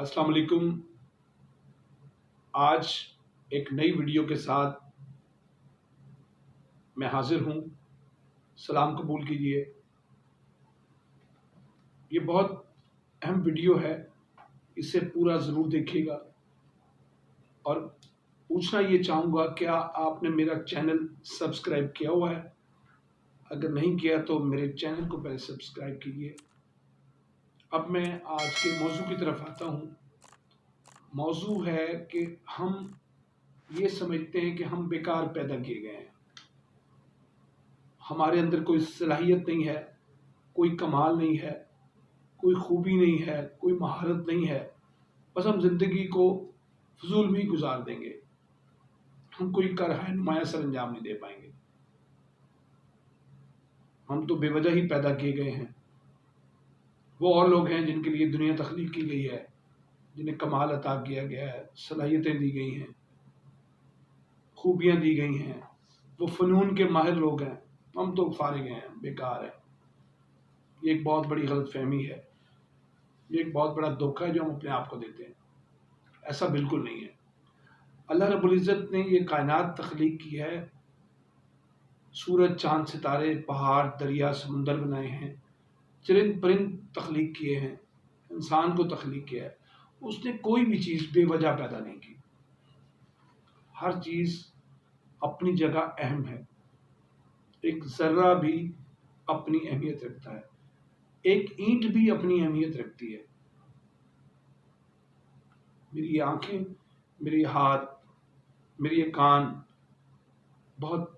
السلام علیکم۔ آج ایک نئی ویڈیو کے ساتھ میں حاضر ہوں۔ سلام قبول کیجئے۔ یہ بہت اہم ویڈیو ہے، اسے پورا ضرور دیکھیے گا اور پوچھنا یہ چاہوں گا کیا آپ نے میرا چینل سبسکرائب کیا ہوا ہے؟ اگر نہیں کیا تو میرے چینل کو پہلے سبسکرائب کیجئے۔ اب میں آج کے موضوع کی طرف آتا ہوں۔ موضوع ہے کہ ہم یہ سمجھتے ہیں کہ ہم بیکار پیدا کیے گئے ہیں، ہمارے اندر کوئی صلاحیت نہیں ہے، کوئی کمال نہیں ہے، کوئی خوبی نہیں ہے، کوئی مہارت نہیں ہے، بس ہم زندگی کو فضول میں گزار دیں گے، ہم کوئی کارہائے نمایاں سر انجام نہیں دے پائیں گے۔ ہم تو بے وجہ ہی پیدا کیے گئے ہیں۔ وہ اور لوگ ہیں جن کے لیے دنیا تخلیق کی گئی ہے، جنہیں کمال عطا کیا گیا ہے، صلاحیتیں دی گئی ہیں، خوبیاں دی گئی ہیں، وہ فنون کے ماہر لوگ ہیں۔ ہم تو فارغ ہیں، بیکار ہیں۔ یہ ایک بہت بڑی غلط فہمی ہے، یہ ایک بہت بڑا دھوکہ ہے جو ہم اپنے آپ کو دیتے ہیں۔ ایسا بالکل نہیں ہے۔ اللہ رب العزت نے یہ کائنات تخلیق کی ہے، سورج، چاند، ستارے، پہاڑ، دریا، سمندر بنائے ہیں، چرند پرند تخلیق کیے ہیں، انسان کو تخلیق کیا ہے۔ اس نے کوئی بھی چیز بے وجہ پیدا نہیں کی۔ ہر چیز اپنی جگہ اہم ہے۔ ایک ذرہ بھی اپنی اہمیت رکھتا ہے، ایک اینٹ بھی اپنی اہمیت رکھتی ہے۔ میری آنکھیں، میری ہاتھ، میری یہ کان بہت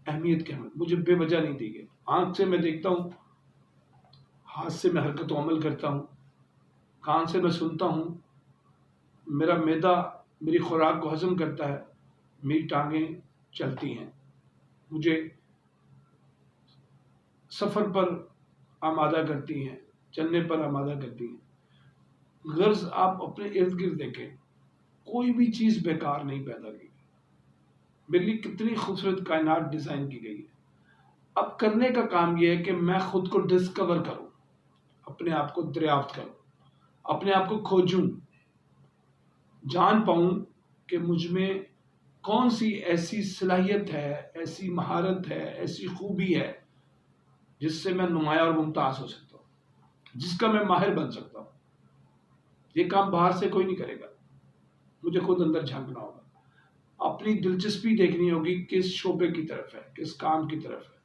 اہمیت کے ہیں، مجھے بے وجہ نہیں دی گئی۔ آنکھ سے میں دیکھتا ہوں، ہاتھ سے میں حرکت و عمل کرتا ہوں، کان سے میں سنتا ہوں، میرا معدہ میری خوراک کو ہضم کرتا ہے، میری ٹانگیں چلتی ہیں، مجھے سفر پر آمادہ کرتی ہیں، چلنے پر آمادہ کرتی ہیں۔ غرض آپ اپنے ارد گرد دیکھیں، کوئی بھی چیز بیکار نہیں پیدا کی گئی۔ میرے لیے کتنی خوبصورت کائنات ڈیزائن کی گئی ہے۔ اب کرنے کا کام یہ ہے کہ میں خود کو ڈسکور کروں، اپنے آپ کو دریافت کروں، اپنے آپ کو کھوجوں، جان پاؤں کہ مجھ میں کون سی ایسی صلاحیت ہے، ایسی مہارت ہے، ایسی خوبی ہے جس سے میں نمایاں اور ممتاز ہو سکتا ہوں، جس کا میں ماہر بن سکتا ہوں۔ یہ کام باہر سے کوئی نہیں کرے گا، مجھے خود اندر جھانکنا ہوگا، اپنی دلچسپی دیکھنی ہوگی کس شعبے کی طرف ہے، کس کام کی طرف ہے،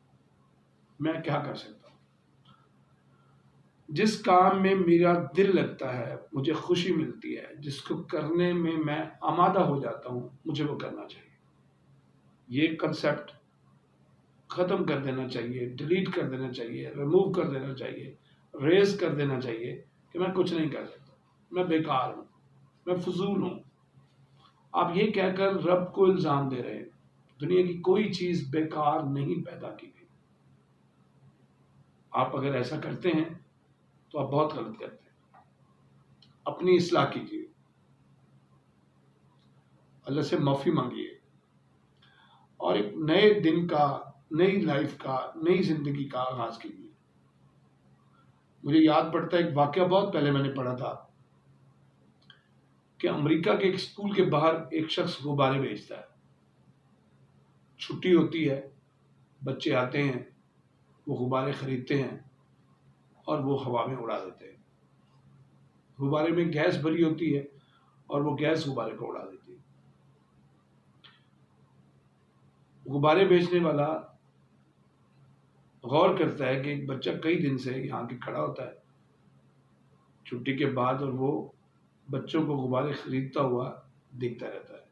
میں کیا کر سکتا ہوں۔ جس کام میں میرا دل لگتا ہے، مجھے خوشی ملتی ہے، جس کو کرنے میں آمادہ ہو جاتا ہوں، مجھے وہ کرنا چاہیے۔ یہ کنسپٹ ختم کر دینا چاہیے، ڈیلیٹ کر دینا چاہیے، ریموو کر دینا چاہیے، ریز کر دینا چاہیے کہ میں کچھ نہیں کر سکتا، میں بیکار ہوں، میں فضول ہوں۔ آپ یہ کہہ کر رب کو الزام دے رہے ہیں۔ دنیا کی کوئی چیز بیکار نہیں پیدا کی گئی۔ آپ اگر ایسا کرتے ہیں تو آپ بہت غلط کرتے ہیں۔ اپنی اصلاح کیجیے، اللہ سے معافی مانگیے اور ایک نئے دن کا، نئی لائف کا، نئی زندگی کا آغاز کیجیے۔ مجھے یاد پڑتا ہے ایک واقعہ، بہت پہلے میں نے پڑھا تھا کہ امریکہ کے ایک اسکول کے باہر ایک شخص غبارے بیچتا ہے۔ چھٹی ہوتی ہے، بچے آتے ہیں، وہ غبارے خریدتے ہیں اور وہ ہوا میں اڑا دیتے ہیں۔ غبارے میں گیس بھری ہوتی ہے اور وہ گیس غبارے کو اڑا دیتی ہے۔ غبارے بیچنے والا غور کرتا ہے کہ ایک بچہ کئی دن سے یہاں کے کھڑا ہوتا ہے چھٹی کے بعد، اور وہ بچوں کو غبارے خریدتا ہوا دیکھتا رہتا ہے،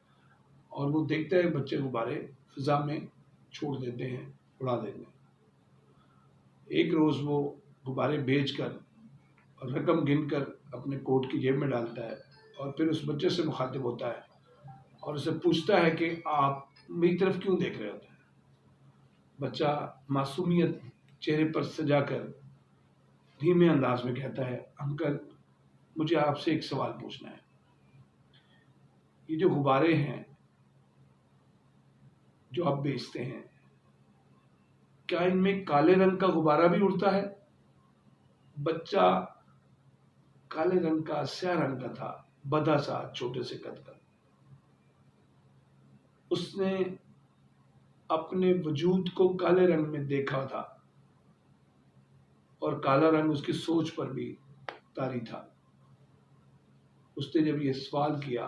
اور وہ دیکھتا ہے بچے غبارے فضا میں چھوڑ دیتے ہیں، اڑا دیتے ہیں۔ ایک روز وہ غبارے بیچ کر اور رقم گن کر اپنے کوٹ کی جیب میں ڈالتا ہے، اور پھر اس بچے سے مخاطب ہوتا ہے اور اسے پوچھتا ہے کہ آپ میری طرف کیوں دیکھ رہے ہوتے ہیں؟ بچہ معصومیت چہرے پر سجا کر دھیمے انداز میں کہتا ہے، انکل مجھے آپ سے ایک سوال پوچھنا ہے۔ یہ جو غبارے ہیں جو آپ بیچتے ہیں، کیا ان میں کالے رنگ کا غبارہ بھی اڑتا ہے؟ بچہ کالے رنگ کا، سیاہ رنگ کا تھا، بدا سا چھوٹے سے قد کا. اس نے اپنے وجود کو کالے رنگ میں دیکھا تھا اور کالا رنگ اس کی سوچ پر بھی طاری تھا. اس نے جب یہ سوال کیا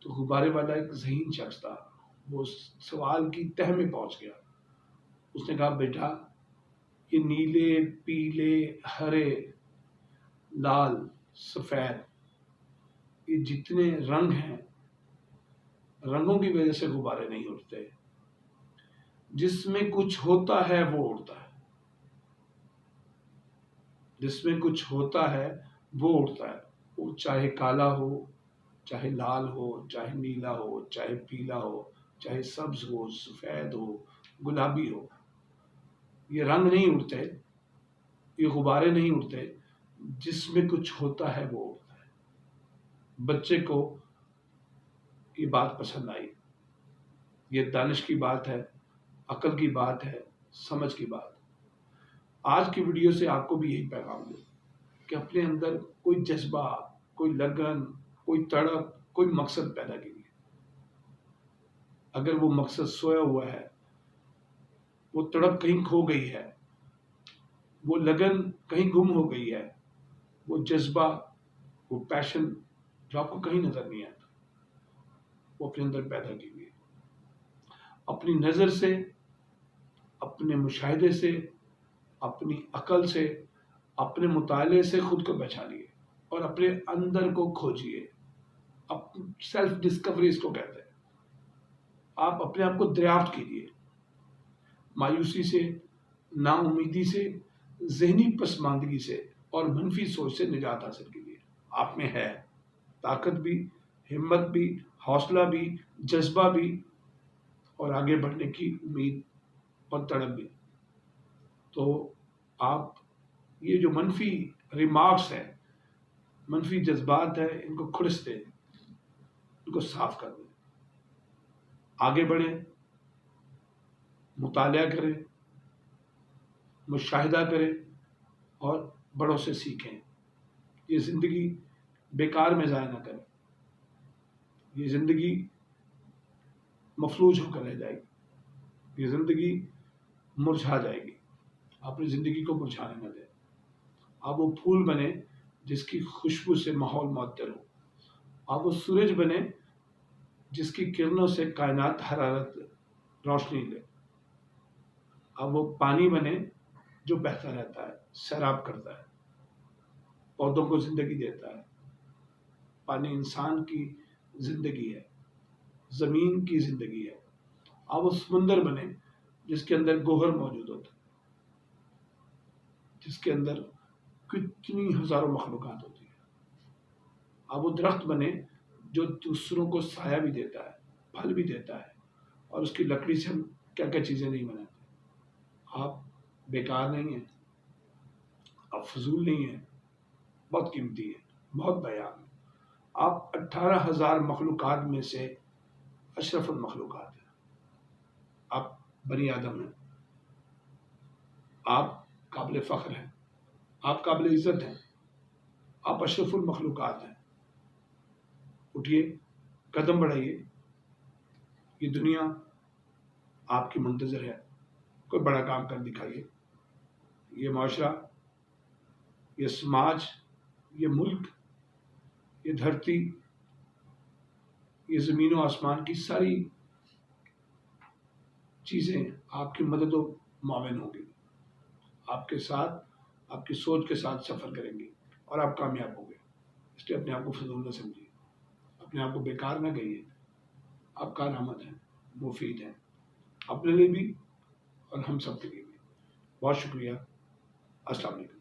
تو غبارے والا ایک ذہین شخص تھا، وہ سوال کی تہ میں پہنچ گیا. اس نے کہا بیٹا، یہ نیلے، پیلے، ہرے، لال، سفید، یہ جتنے رنگ ہیں، رنگوں کی وجہ سے غبارے نہیں اڑتے. جس میں کچھ ہوتا ہے وہ اڑتا ہے. جس میں کچھ ہوتا ہے وہ اڑتا ہے. وہ چاہے کالا ہو، چاہے لال ہو، چاہے نیلا ہو، چاہے پیلا ہو، چاہے سبز ہو، سفید ہو، گلابی ہو. یہ رنگ نہیں اڑتے، یہ غبارے نہیں اڑتے. جس میں کچھ ہوتا ہے وہ اڑتا ہے. بچے کو یہ بات پسند آئی. یہ دانش کی بات ہے، عقل کی بات ہے، سمجھ کی بات. آج کی ویڈیو سے آپ کو بھی یہی پیغام دوں کہ اپنے اندر کوئی جذبہ، کوئی لگن، کوئی تڑپ، کوئی مقصد پیدا کیجیے. اگر وہ مقصد سویا ہوا ہے، وہ تڑپ کہیں کھو گئی ہے، وہ لگن کہیں گم ہو گئی ہے، وہ جذبہ، وہ پیشن جو آپ کو کہیں نظر نہیں آتا، وہ اپنے اندر پیدا کیجیے. اپنی نظر سے، اپنے مشاہدے سے، اپنی عقل سے، اپنے مطالعے سے خود کو پہچانیے اور اپنے اندر کو کھوجیے. سیلف ڈسکوری اس کو کہتے ہیں. آپ اپنے آپ کو دریافت کیجیے. مایوسی سے، نا امیدی سے، ذہنی پسماندگی سے اور منفی سوچ سے نجات حاصل کیجیے. آپ میں ہے طاقت بھی، ہمت بھی، حوصلہ بھی، جذبہ بھی اور آگے بڑھنے کی امید اور تڑپ بھی. تو آپ یہ جو منفی ریمارکس ہیں، منفی جذبات ہیں، ان کو کھڑس دیں، ان کو صاف کر دیں. آگے بڑھیں، مطالعہ کریں، مشاہدہ کریں اور بڑوں سے سیکھیں. یہ زندگی بیکار میں ضائع نہ کریں. یہ زندگی مفلوج ہو کر رہ جائے گی. یہ زندگی مرجھا جائے گی. اپنی زندگی کو مرجھانے نہ دیں. آپ وہ پھول بنے جس کی خوشبو سے ماحول معطر ہو. آپ وہ سورج بنے جس کی کرنوں سے کائنات حرارت روشنی لے. آپ وہ پانی بنے جو بہتا رہتا ہے، سیراب کرتا ہے، پودوں کو زندگی دیتا ہے. پانی انسان کی زندگی ہے، زمین کی زندگی ہے. آپ وہ سمندر بنے جس کے اندر گوہر موجود ہوتا ہے، جس کے اندر کتنی ہزاروں مخلوقات ہوتی ہیں. آپ وہ درخت بنے جو دوسروں کو سایہ بھی دیتا ہے، پھل بھی دیتا ہے، اور اس کی لکڑی سے ہم کیا کیا چیزیں نہیں بناتے. آپ بیکار نہیں ہیں، آپ فضول نہیں ہیں، بہت قیمتی ہیں، بہت بیان ہیں. آپ 18,000 مخلوقات میں سے اشرف المخلوقات ہیں. آپ بنی آدم ہیں. آپ قابل فخر ہیں، آپ قابل عزت ہیں، آپ اشرف المخلوقات ہیں. اٹھیے، قدم بڑھائیے. یہ دنیا آپ کی منتظر ہے. کوئی بڑا کام کر دکھائیے. یہ معاشرہ، یہ سماج، یہ ملک، یہ دھرتی، یہ زمین و آسمان کی ساری چیزیں آپ کی مدد و معاون ہوں گی. آپ کے ساتھ، آپ کی سوچ کے ساتھ سفر کریں گی اور آپ کامیاب ہوں گے. اس لیے اپنے آپ کو فضول نہ سمجھیے، اپنے آپ کو بیکار نہ کہیے. آپ کارآمد ہیں، مفید ہیں، اپنے لیے بھی اور ہم سب کے لیے بھی. بہت شکریہ. السلام علیکم.